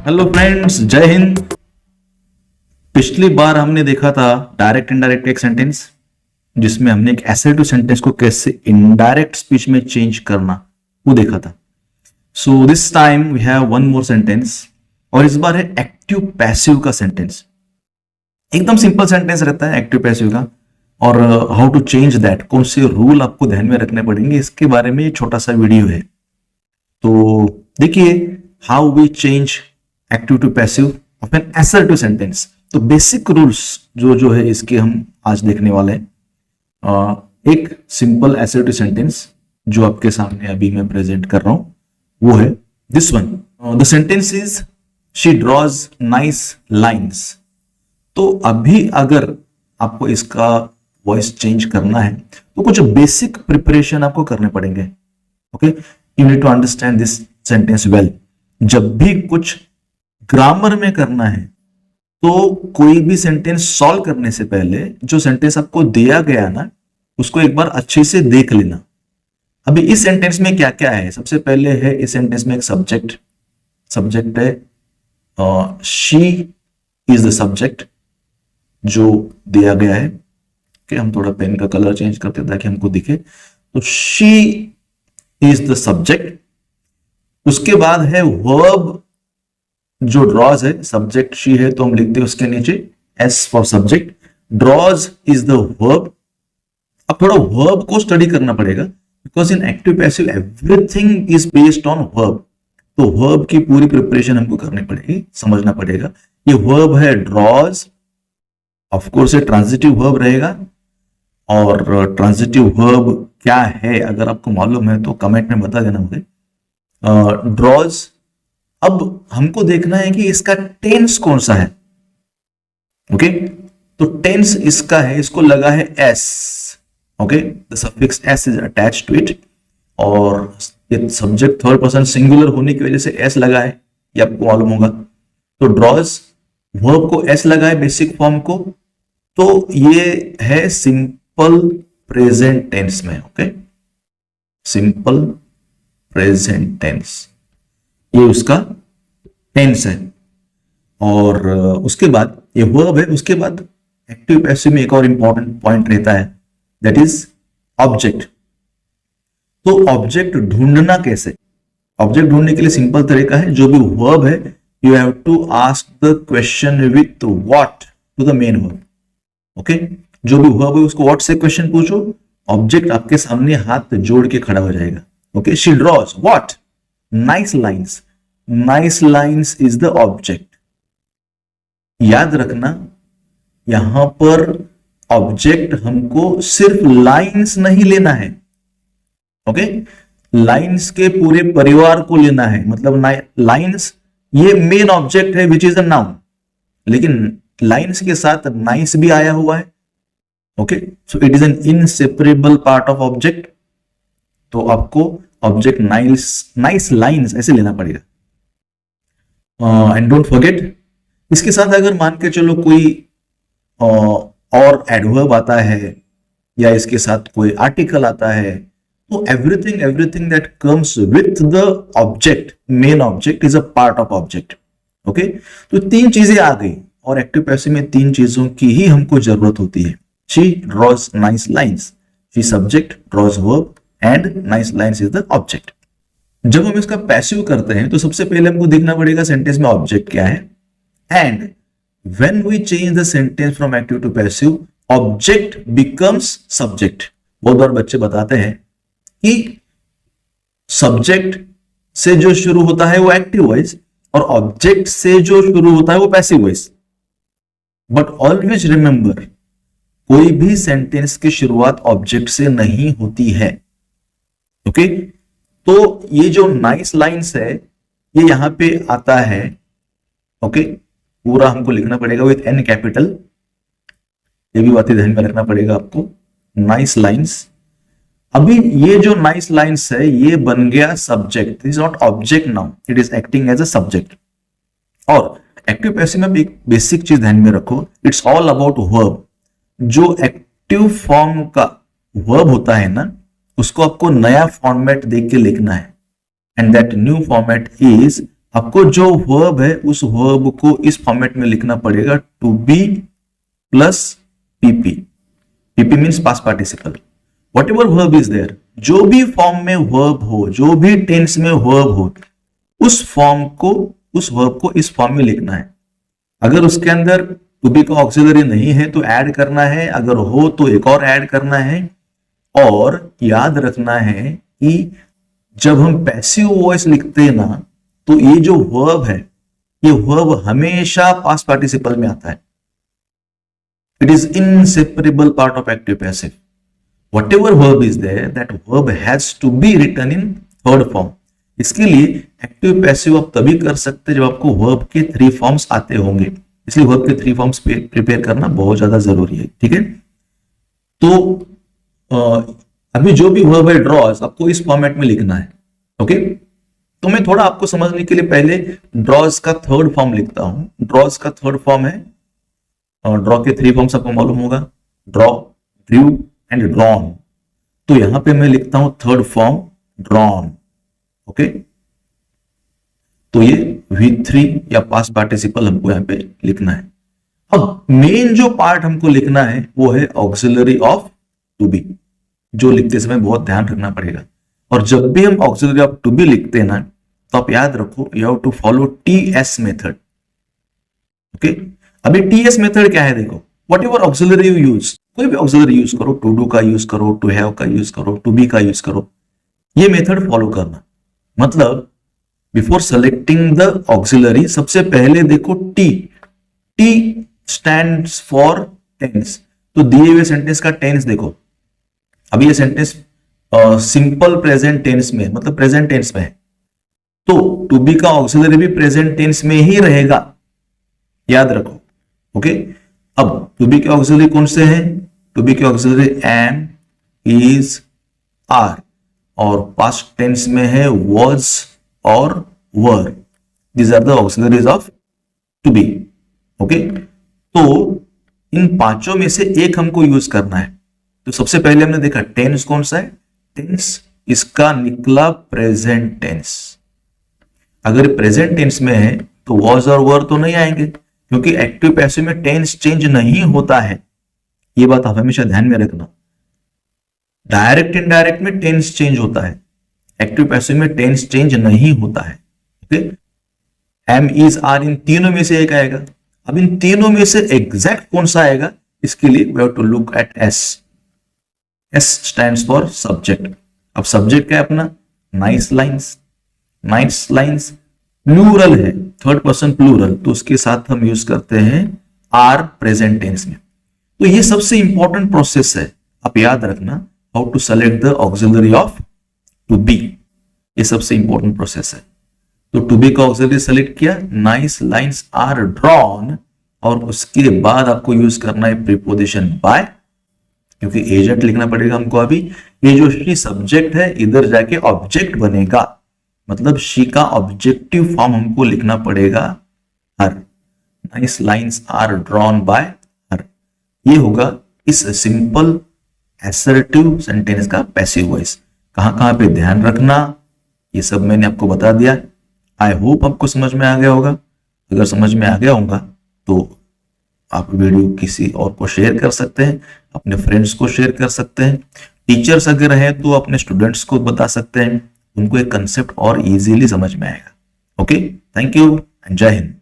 Hello friends, जय हिंद। पिछली बार हमने देखा था डायरेक्ट इनडायरेक्ट एक सेंटेंस, जिसमें हमने एक एसर्टिव सेंटेंस को कैसे इनडायरेक्ट स्पीच में चेंज करना वो देखा था। So this time we have one more sentence, और इस बार है एक्टिव पैसिव का सेंटेंस। एकदम सिंपल सेंटेंस रहता है एक्टिव पैसिव का, और हाउ टू चेंज दैट, कौन से रूल आपको ध्यान में रखने पड़ेंगे, इसके बारे में छोटा सा वीडियो है। तो देखिए how we change active to passive of an assertive sentence. तो बेसिक रूल्स जो है इसके हम आज देखने वाले हैं। एक सिंपल असर्टिव सेंटेंस जो आपके सामने अभी मैं प्रेजेंट कर रहा हूं वो है this one. The sentence is she draws nice lines. तो अभी अगर आपको इसका वॉइस चेंज करना है तो कुछ बेसिक प्रिपरेशन आपको करने पड़ेंगे। Okay, you need to understand this sentence well. जब भी कुछ ग्रामर में करना है तो कोई भी सेंटेंस सॉल्व करने से पहले जो सेंटेंस आपको दिया गया ना, उसको एक बार अच्छे से देख लेना। अभी इस सेंटेंस में क्या क्या है, सबसे पहले है इस सेंटेंस में एक सब्जेक्ट है, शी इज द सब्जेक्ट जो दिया गया है। कि हम थोड़ा पेन का कलर चेंज करते हैं ताकि हमको दिखे। तो शी इज द सब्जेक्ट। उसके बाद है वर्ब जो ड्रॉज है, सब्जेक्ट शी है तो हम लिखते हैं उसके नीचे S for subject. Draws is the verb. अब थोड़ा वर्ब को स्टडी करना पड़ेगा, because in active passive everything is based on verb. तो वर्ब की पूरी प्रिपरेशन हमको करनी पड़ेगी, समझना पड़ेगा। ये वर्ब है ड्रॉज, ऑफ कोर्स ये ट्रांजिटिव वर्ब रहेगा। और ट्रांजिटिव वर्ब क्या है अगर आपको मालूम है तो कमेंट में बता देना मुझे। ड्रॉज। अब हमको देखना है कि इसका टेंस कौन सा है। ओके, तो टेंस इसका है, इसको लगा है S. Okay, the suffix S is attached to it, और ये सब्जेक्ट थर्ड पर्सन सिंगुलर होने की वजह से एस लगा है, ये आपको मालूम होगा। तो ड्रॉज वर्ब को एस लगा है बेसिक फॉर्म को, तो ये है सिंपल प्रेजेंट टेंस में। ओके, सिंपल प्रेजेंट टेंस ये उसका टेंस है। और उसके बाद ये वर्ब है। उसके बाद एक्टिव पैसिव में एक और इंपॉर्टेंट पॉइंट रहता है, दैट इज ऑब्जेक्ट। तो ऑब्जेक्ट ढूंढना कैसे? ऑब्जेक्ट ढूंढने के लिए सिंपल तरीका है, जो भी वर्ब है you have to ask the question with what to the main verb. Okay, जो भी वर्ब है उसको व्हाट से क्वेश्चन पूछो, ऑब्जेक्ट आपके सामने हाथ जोड़ के खड़ा हो जाएगा। Okay, she draws what nice lines. Nice lines is the object. याद रखना, यहां पर ऑब्जेक्ट हमको सिर्फ लाइन्स नहीं लेना है। ओके, लाइन्स के पूरे परिवार को लेना है। मतलब लाइन्स ये मेन ऑब्जेक्ट है विच इज अ नाउन, लेकिन लाइन्स के साथ नाइस भी आया हुआ है। Okay, so it is an inseparable part of object. तो आपको ऑब्जेक्ट नाइस लाइन्स ऐसे लेना पड़ेगा। एंड डोंट फॉरगेट, इसके साथ अगर मान के चलो कोई और एडवर्ब आता है या इसके साथ कोई आर्टिकल आता है, तो everything that comes with the object, main object is a part of object. Okay, तो तीन चीजें आ गई, और एक्टिव पैसिव में तीन चीजों की ही हमको जरूरत होती है। She draws nice lines, she subject, draws verb, and nice lines is the object. जब हम इसका पैसिव करते हैं तो सबसे पहले हमको देखना पड़ेगा सेंटेंस में ऑब्जेक्ट क्या है। And when we change the sentence from active to passive, object becomes subject. बहुत बार बच्चे बताते हैं कि सब्जेक्ट से जो शुरू होता है वो एक्टिव वॉइस, और ऑब्जेक्ट से जो शुरू होता है वो passive voice. But always remember, कोई भी सेंटेंस की शुरुआत ऑब्जेक्ट से नहीं होती है। ओके, तो ये जो नाइस लाइन्स है ये यहां पे आता है। ओके, पूरा हमको लिखना पड़ेगा विथ एन कैपिटल, ये भी बातें ध्यान में रखना पड़ेगा आपको। नाइस लाइन्स, अभी ये जो नाइस लाइन्स है ये बन गया subject, is not object now, it is acting as a subject. और एक्टिव पैसिव में एक बेसिक चीज ध्यान में रखो, इट्स ऑल अबाउट वर्ब। जो एक्टिव फॉर्म का वर्ब होता है ना, उसको आपको नया फॉर्मेट देख के लिखना है, and that new format is आपको जो वर्ब है उस वर्ब को इस फॉर्मेट में लिखना पड़ेगा, to be plus PP. PP means past participle. Whatever verb is there, जो भी फॉर्म में वर्ब हो, जो भी टेंस में वर्ब हो, उस वर्ब को इस फॉर्म में लिखना है। अगर उसके अंदर टू बी का ऑक्सिलरी नहीं है तो ऐड करना है, अगर हो तो एक और ऐड करना है। और याद रखना है कि जब हम पैसिव वॉइस लिखते हैं ना, तो ये जो वर्ब है, ये वर्ब हमेशा पास्ट पार्टिसिपल में आता है। It is inseparable part of active passive. Whatever verb is there, that verb has to be written in third form. इसके लिए एक्टिव पैसिव आप तभी कर सकते हैं जब आपको वर्ब के 3 फॉर्म्स आते होंगे, इसलिए वर्ब के 3 फॉर्म्स प्रिपेयर करना बहुत ज्यादा जरूरी है। ठीक है, तो अभी जो भी वर्ब है ड्रॉज, आपको इस फॉर्मेट में लिखना है। ओके, तो मैं थोड़ा आपको समझने के लिए पहले ड्रॉज का थर्ड फॉर्म लिखता हूं। ड्रॉज का थर्ड फॉर्म है, ड्रॉ के 3 फॉर्म्स आपको मालूम होगा, ड्रॉ, ड्रू एंड ड्रॉन। तो यहां पे मैं लिखता हूं थर्ड फॉर्म ड्रॉन। ओके, तो ये V3 या पास्ट पार्टिसिपल हमको यहां पे लिखना है। अब मेन जो पार्ट हमको लिखना है वो है ऑक्सिलरी ऑफ टू बी, जो लिखते समय बहुत ध्यान रखना पड़ेगा। और जब भी हम ऑक्सिलरी ऑफ टू बी लिखते हैं ना, तो आप याद रखो, you have to follow TS method. Okay, अभी TS मेथड क्या है, देखो, whatever auxiliary you use, कोई भी ऑक्सिलरी यूज करो, टू डू का यूज करो, टू हैव का यूज करो, टू बी का यूज करो, ये मेथड फॉलो करना। मतलब बिफोर सेलेक्टिंग द ऑक्सिलरी, सबसे पहले देखो टी स्टैंड्स फॉर टेंस। तो दिए हुए सेंटेंस का टेंस देखो, अभी ये सेंटेंस सिंपल प्रेजेंट टेंस में, मतलब प्रेजेंट टेंस में है, तो टू बी का ऑक्सिलरी भी प्रेजेंट टेंस में ही रहेगा, याद रखो। ओके, अब टू बी के ऑक्सिलरी कौन से हैं, टू बी के ऑक्सिलरी एम, इज, आर, और पास्ट टेंस में है वॉज और were. These are the auxiliaries of to be. Okay, तो इन पांचों में से एक हमको यूज करना है। तो सबसे पहले हमने देखा टेंस कौन सा है, टेंस इसका निकला प्रेजेंट टेंस। अगर प्रेजेंट टेंस में है तो वॉज और वर तो नहीं आएंगे, क्योंकि एक्टिव पैसिव में टेंस चेंज नहीं होता है। ये बात आप हमेशा ध्यान में रखना। डायरेक्ट इनडायरेक्ट में टेंस चेंज होता है, एक्टिव पैसिव में टेंस चेंज नहीं होता है। ओके, एम, इज, आर, इन तीनों में से एक आएगा। अब इन तीनों में से एग्जैक्ट कौन सा आएगा, इसके लिए we have to look at S. S stands for subject. अब सब्जेक्ट क्या है अपना, nice lines. Nice lines plural है, थर्ड पर्सन प्लूरल, तो उसके साथ हम यूज करते हैं आर प्रेजेंट टेंस में। तो ये सबसे इंपॉर्टेंट प्रोसेस है, आप याद रखना, how to select the auxiliary of to be. ये सबसे इंपॉर्टेंट प्रोसेस है। तो टू बी का ऑक्सिलरी सेलेक्ट किया, नाइस लाइन्स आर ड्रॉन, और उसके बाद आपको यूज करना है प्रीपोजिशन बाय, क्योंकि एजेंट लिखना पड़ेगा हमको। अभी ये जो शी सब्जेक्ट है, इधर जाके ऑब्जेक्ट बनेगा, मतलब शी का ऑब्जेक्टिव फॉर्म हमको लिखना पड़ेगा her. Nice lines are drawn by her, ये होगा इस सिंपल एसर्टिव सेंटेंस का पैसिव वॉइस। कहां पे ध्यान रखना, ये सब मैंने आपको बता दिया। आई होप आपको समझ में आ गया होगा। अगर समझ में आ गया होगा तो आप वीडियो किसी और को शेयर कर सकते हैं, अपने फ्रेंड्स को शेयर कर सकते हैं। टीचर्स अगर हैं तो अपने स्टूडेंट्स को बता सकते हैं, उनको एक कंसेप्ट और इजीली समझ में आएगा। ओके, थैंक यू एंड जय हिंद।